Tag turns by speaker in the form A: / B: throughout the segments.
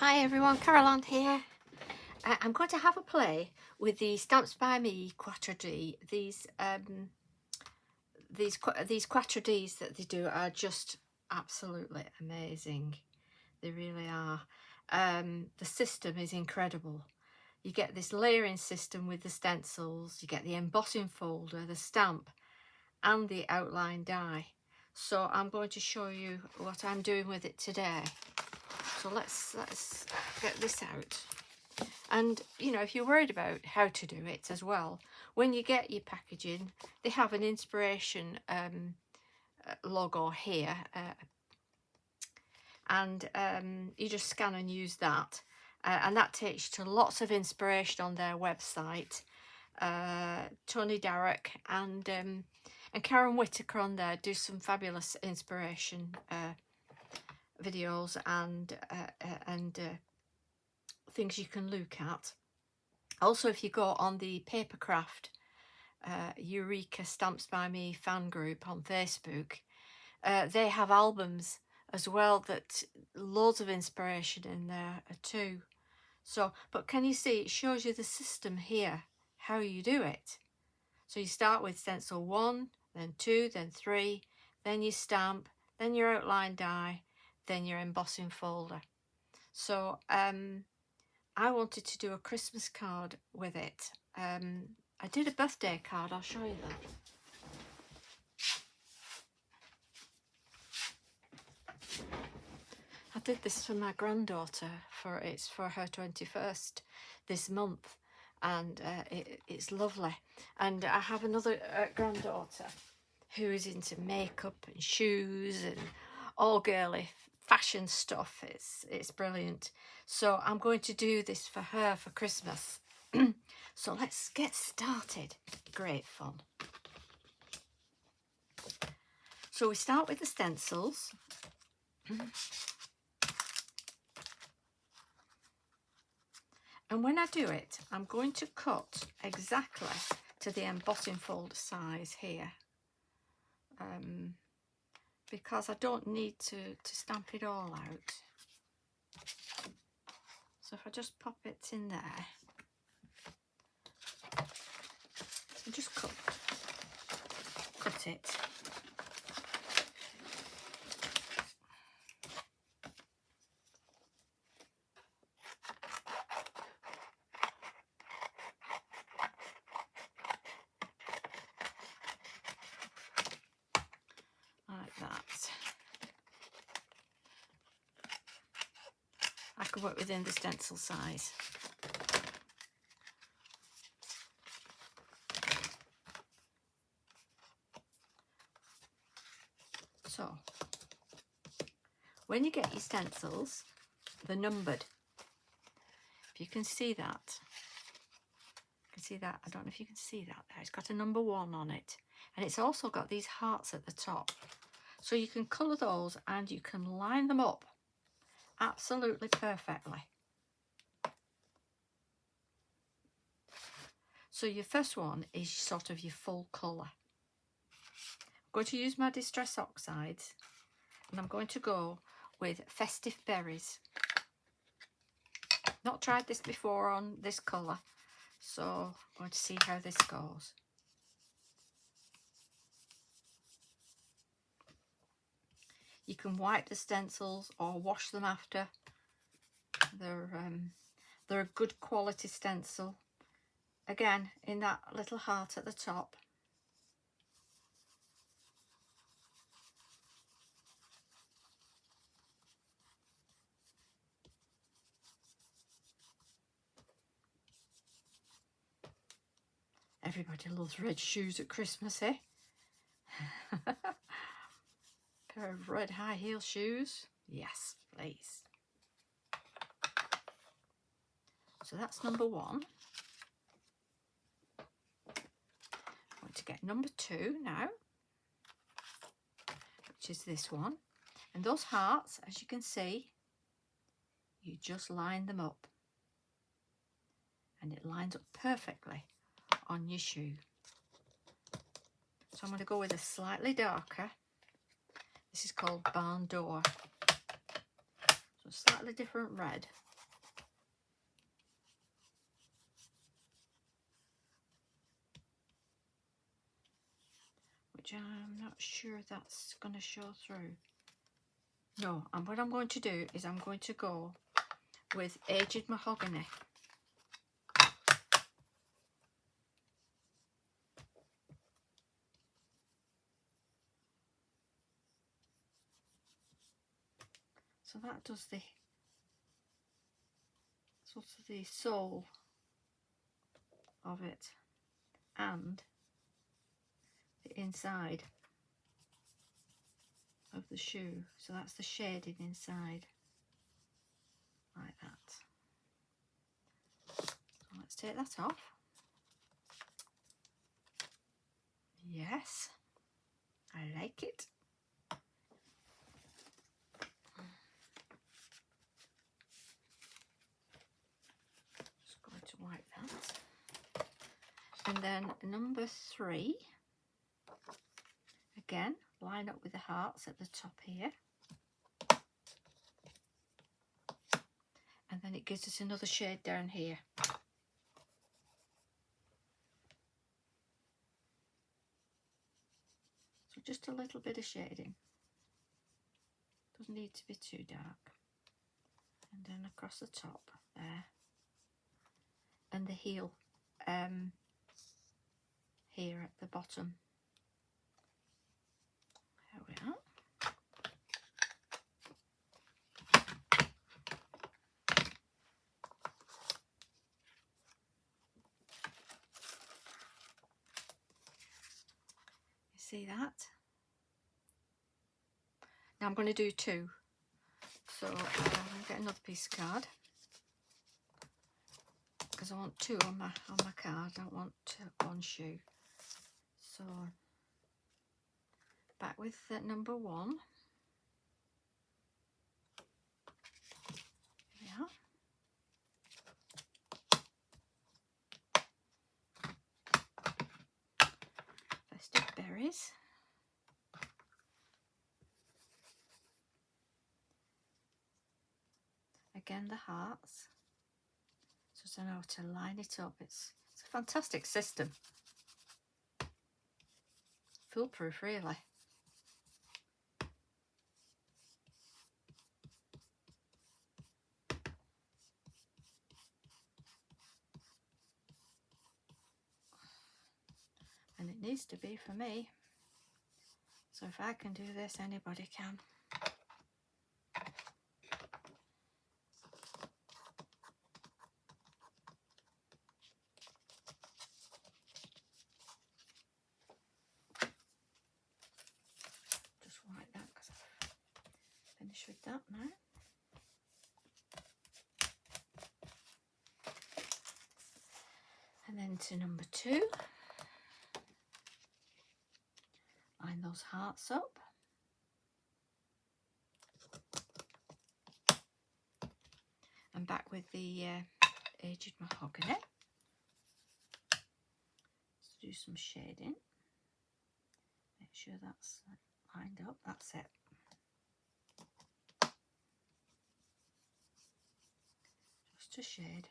A: Hi everyone, Caroline here. I'm going to have a play with the Stamps by Me Quattro D. These Quattro Ds that they do are just absolutely amazing. They really are. The system is incredible. You get this layering system with the stencils, you get the embossing folder, the stamp and the outline die. So I'm going to show you what I'm doing with it today. So let's get this out. And you know, if you're worried about how to do it as well, when you get your packaging, they have an inspiration logo here, and you just scan and use that, and that takes you to lots of inspiration on their website. Tony Darroch and Karen Whitaker on there do some fabulous inspiration videos and things you can look at. Also, if you go on the Papercraft Eureka Stamps by Me fan group on Facebook, they have albums as well, that loads of inspiration in there too. So, but can you see, it shows you the system here, how you do it. So you start with stencil 1, then 2, then 3, then you stamp, then your outline die, then your embossing folder. So I wanted to do a Christmas card with it. I did a birthday card, I'll show you that. I did this for my granddaughter, it's for her 21st this month, and it's lovely. And I have another granddaughter who is into makeup and shoes and all girly fashion stuff. It's brilliant. So I'm going to do this for her for Christmas. So let's get started. Great fun. So we start with the stencils. And when I do it, I'm going to cut exactly to the embossing folder size here, because I don't need to stamp it all out. So if I just pop it in there, and just cut it. Like that. I can work within the stencil size. So, when you get your stencils, they're numbered. If you can see that, I don't know if you can see that there. It's got a number 1 on it, and it's also got these hearts at the top. So you can colour those and you can line them up absolutely perfectly. So your first one is sort of your full colour. I'm going to use my Distress Oxides, and I'm going to go with Festive Berries. Not tried this before on this colour, so I'm going to see how this goes. You can wipe the stencils or wash them after. They're a good quality stencil. Again, in that little heart at the top. Everybody loves red shoes at Christmas, eh? Pair of red high heel shoes. Yes, please. So that's number 1. I'm going to get number 2 now, which is this one. And those hearts, as you can see, you just line them up. And it lines up perfectly on your shoe. So I'm going to go with a slightly darker. This is called Barn Door. So slightly different red. which I'm not sure that's going to show through. No, and what I'm going to do is I'm going to go with aged mahogany. So that does the sort of the sole of it and the inside of the shoe. So that's the shading inside, like that. So let's take that off. Yes, I like it. Just going to wipe that. And then number 3, again, line up with the hearts at the top here. And then it gives us another shade down here. So just a little bit of shading. Doesn't need to be too dark. And then across the top there. And the heel here at the bottom. There we are. You see that? Now I'm going to do 2. So I'm going to get another piece of card, because I want 2 on my card. I don't want 1 shoe. So back with number 1. Here we are. Festive berries. Again, the hearts. So I know how to line it up. It's a fantastic system. Foolproof, really. And it needs to be for me. So if I can do this, anybody can. Just wipe that because I've finished with that now. And then to number 2. Line those hearts up. And back with the aged mahogany. Let's do some shading. Make sure that's lined up. That's it. Just a shade.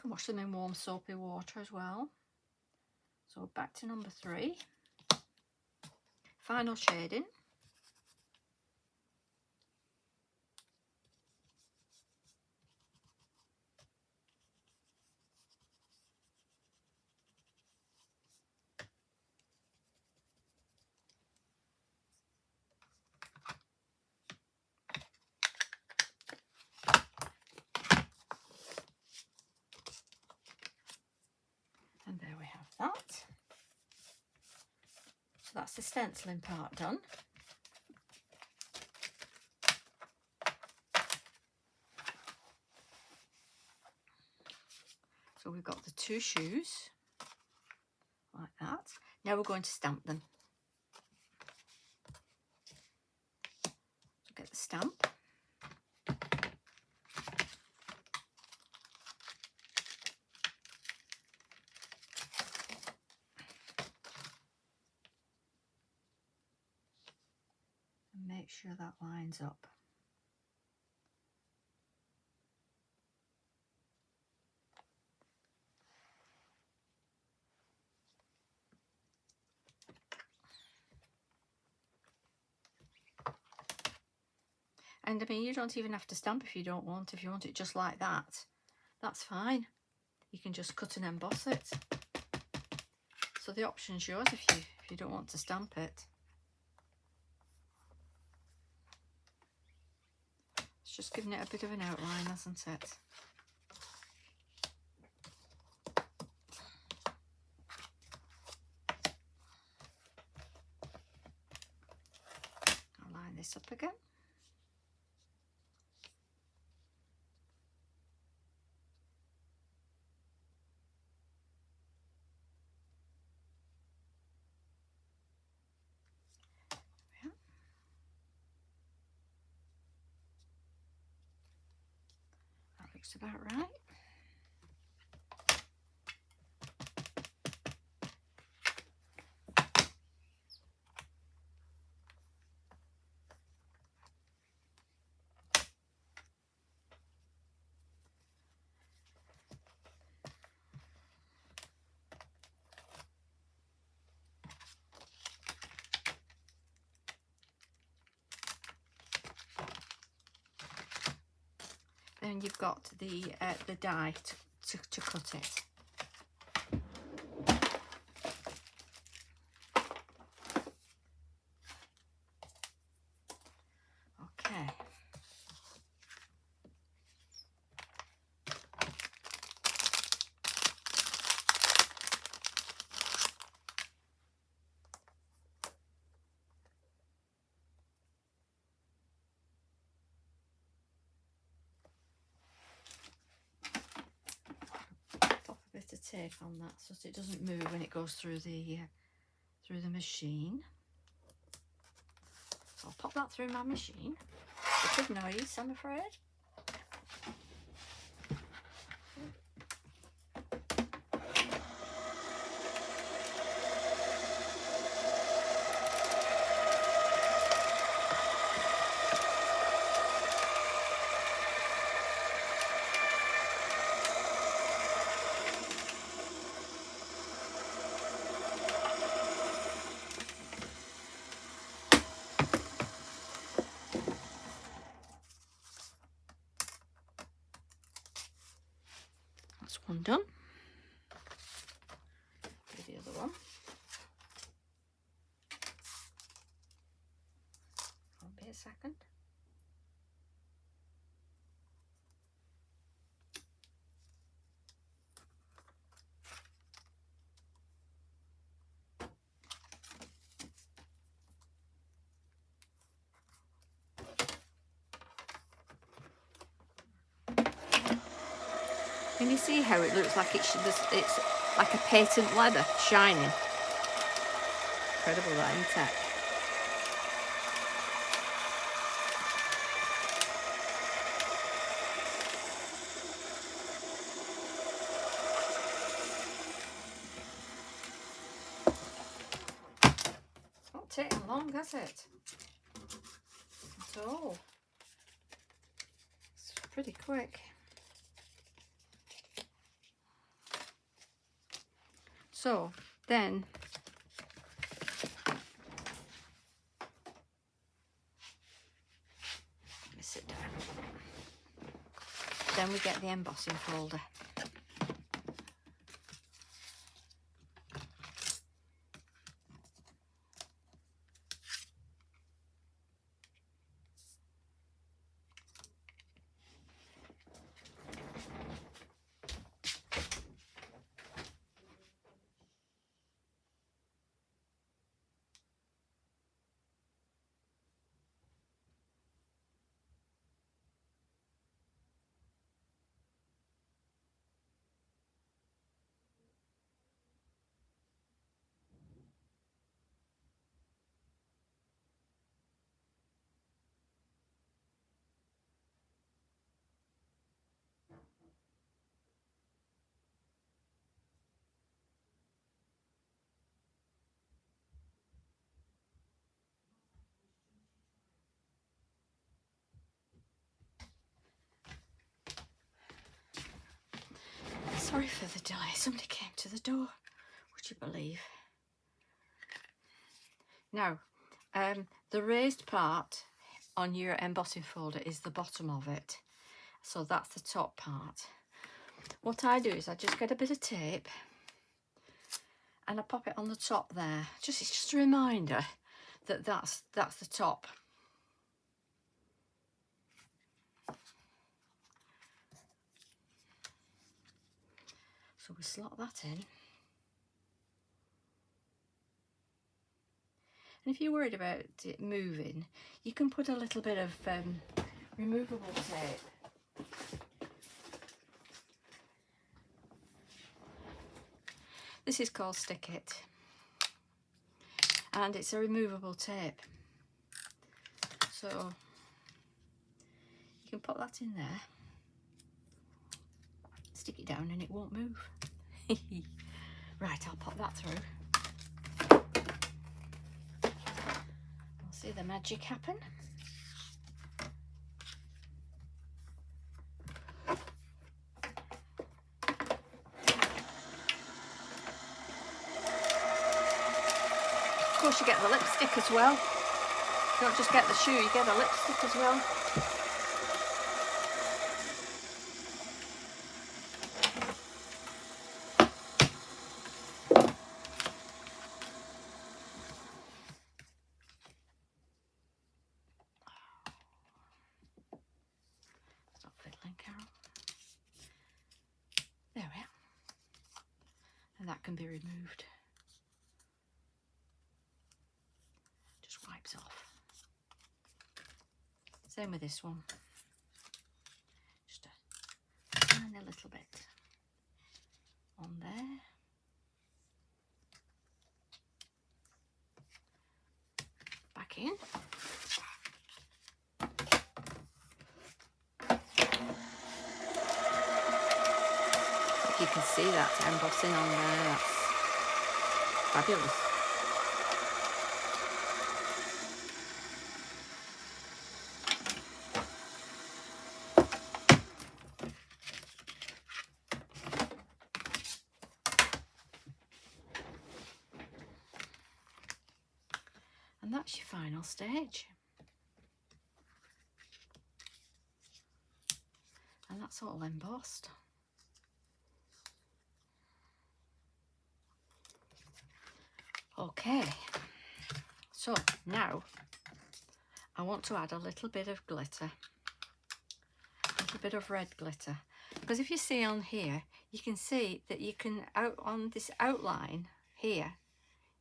A: Can wash them in warm soapy water as well. So back to number 3. Final shading. And there we have that. So that's the stenciling part done. So we've got the 2 shoes, like that. Now we're going to stamp them. So get the stamp. sure that lines up. And I mean, you don't even have to stamp if you don't want. If you want it just like that, that's fine. You can just cut and emboss it. So the option's yours if you don't want to stamp it. It's just giving it a bit of an outline, hasn't it? I'll line this up again. That looks about right. Then you've got the die to cut it. Okay. Bit of tape on that so that it doesn't move when it goes through the machine. So I'll pop that through my machine. A big noise, I'm afraid. That's one done. Do the other one. Won't be a second. Can you see how it looks like it's like a patent leather, shining? Incredible that, isn't it? It's not taking long, has it? At all. It's pretty quick. So then let me sit down. Then we get the embossing folder. Sorry for the delay. Somebody came to the door, would you believe? Now, the raised part on your embossing folder is the bottom of it. So that's the top part. What I do is I just get a bit of tape and I pop it on the top there. It's just a reminder that that's the top. So we slot that in. And if you're worried about it moving, you can put a little bit of removable tape. This is called Stick It, and it's a removable tape. So you can put that in there, stick it down and it won't move. Right, I'll pop that through. We'll see the magic happen. Of course, you get the lipstick as well. You don't just get the shoe, you get a lipstick as well. Stop fiddling, Carol. There we are. And that can be removed. Just wipes off. Same with this one. Just a tiny little bit on there. Back in. You can see that embossing on there. That's fabulous. And that's your final stage. And that's all embossed. Okay, so now I want to add a little bit of glitter, a little bit of red glitter, because if you see on here, you can see that you can, out on this outline here,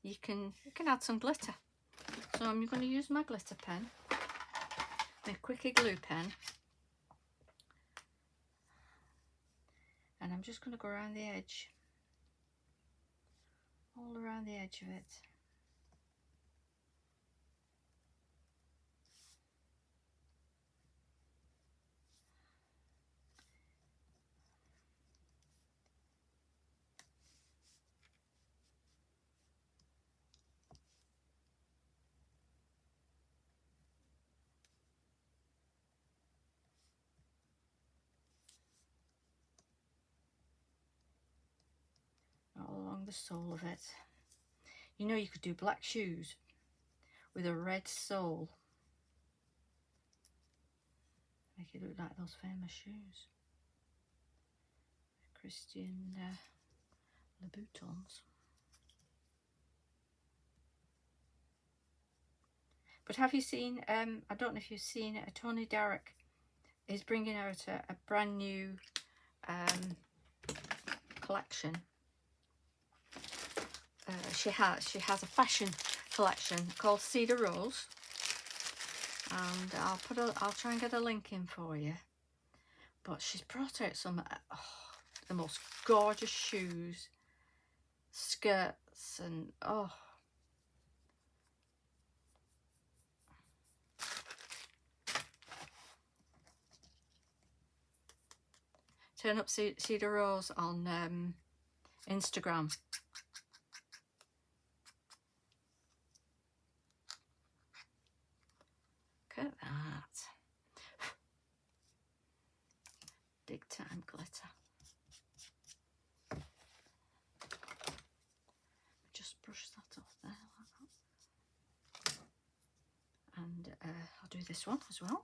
A: you can add some glitter. So I'm going to use my glitter pen, my Quickie glue pen, and I'm just going to go around the edge. All around the edge of it. All along the sole of it. You know, you could do black shoes with a red sole. Make it look like those famous shoes. Christian Louboutins. But have you seen, I don't know if you've seen it, Tony Darroch is bringing out a brand new collection. She has a fashion collection called Cedar Rose, and I'll try and get a link in for you. But she's brought out some the most gorgeous shoes, skirts, and turn up Cedar Rose on Instagram. Look at that. Big time glitter. this one as well.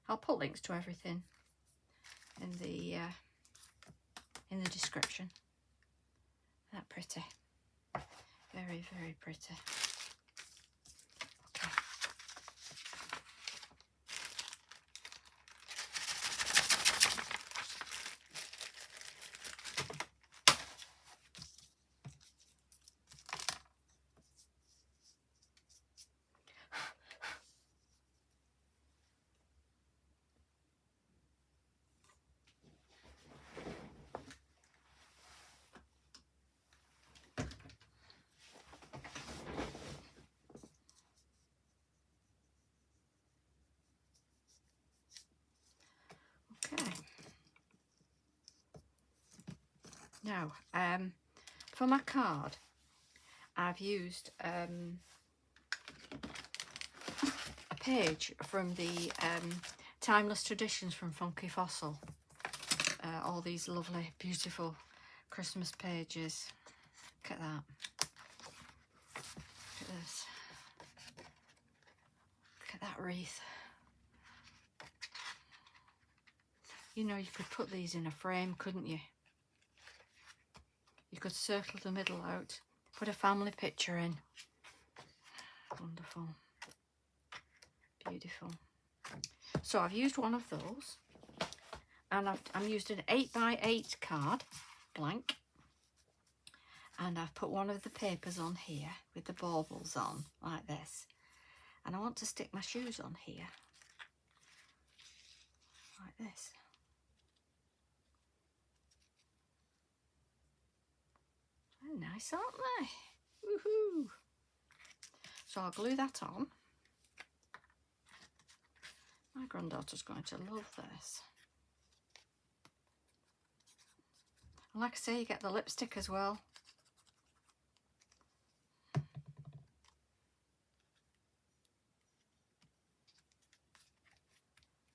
A: I'll put links to everything in the description. Isn't that pretty? Very, very pretty. Okay. Okay. Now, for my card, I've used a page from the Timeless Traditions from Funky Fossil. All these lovely, beautiful Christmas pages. Look at that. Look at this. Look at that wreath. You know, you could put these in a frame, couldn't you? You could circle the middle out, put a family picture in. Wonderful. Beautiful. So I've used one of those, and I'm used an 8x8 card, blank, and I've put one of the papers on here with the baubles on, like this, and I want to stick my shoes on here, like this. They're nice, aren't they? Woohoo! So I'll glue that on. My granddaughter's going to love this. And like I say, you get the lipstick as well.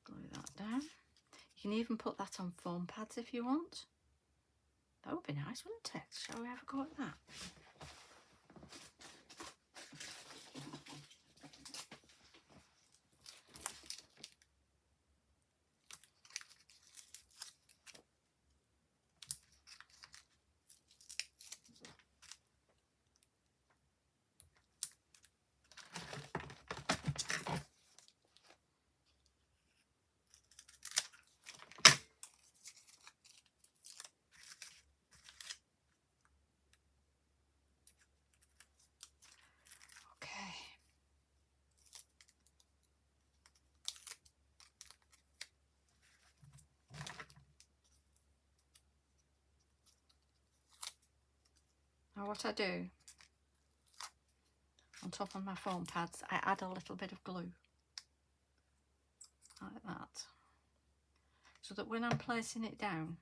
A: Glue that down. You can even put that on foam pads if you want. That would be nice, wouldn't it? Shall we have a go at that? Now what I do, on top of my foam pads, I add a little bit of glue, like that, so that when I'm placing it down,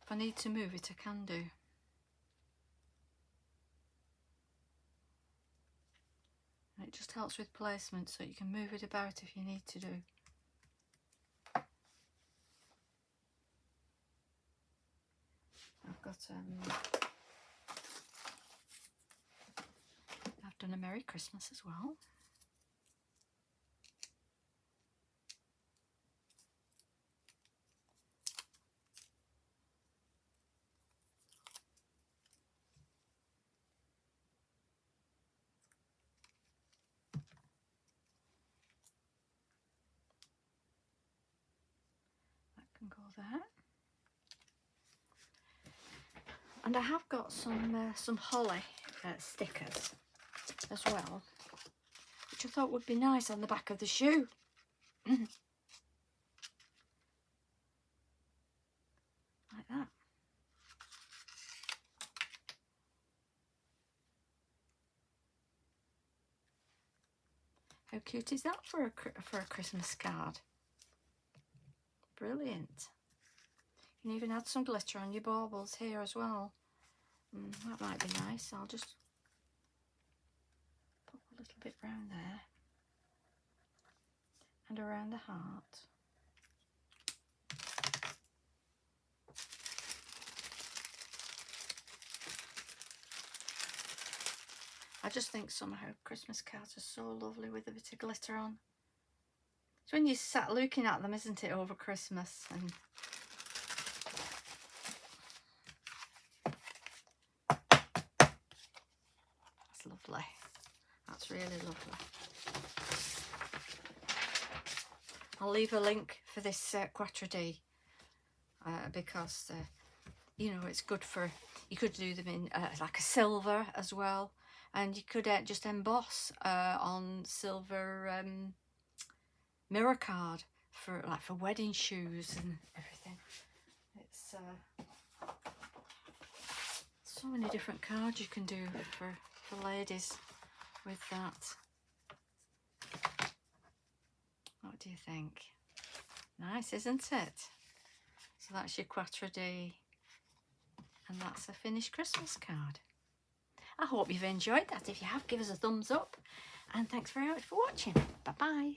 A: if I need to move it, I can do. And it just helps with placement, so you can move it about if you need to do. I've got I've done a Merry Christmas as well. That can go there. And I have got some holly stickers as well, which I thought would be nice on the back of the shoe. Like that. How cute is that for a Christmas card? Brilliant. You can even add some glitter on your baubles here as well. That might be nice. I'll just pop a little bit round there and around the heart. I just think somehow Christmas cards are so lovely with a bit of glitter on. It's when you sat looking at them, isn't it, over Christmas? And that's lovely. That's really lovely. I'll leave a link for this Quattro D because you know, it's good for, you could do them in like a silver as well, and you could just emboss on silver mirror card for wedding shoes and everything. It's so many different cards you can do for ladies with that. What do you think? Nice, isn't it? So that's your Quattro D, and that's a finished Christmas card. I hope you've enjoyed that. If you have, give us a thumbs up, and thanks very much for watching. Bye bye.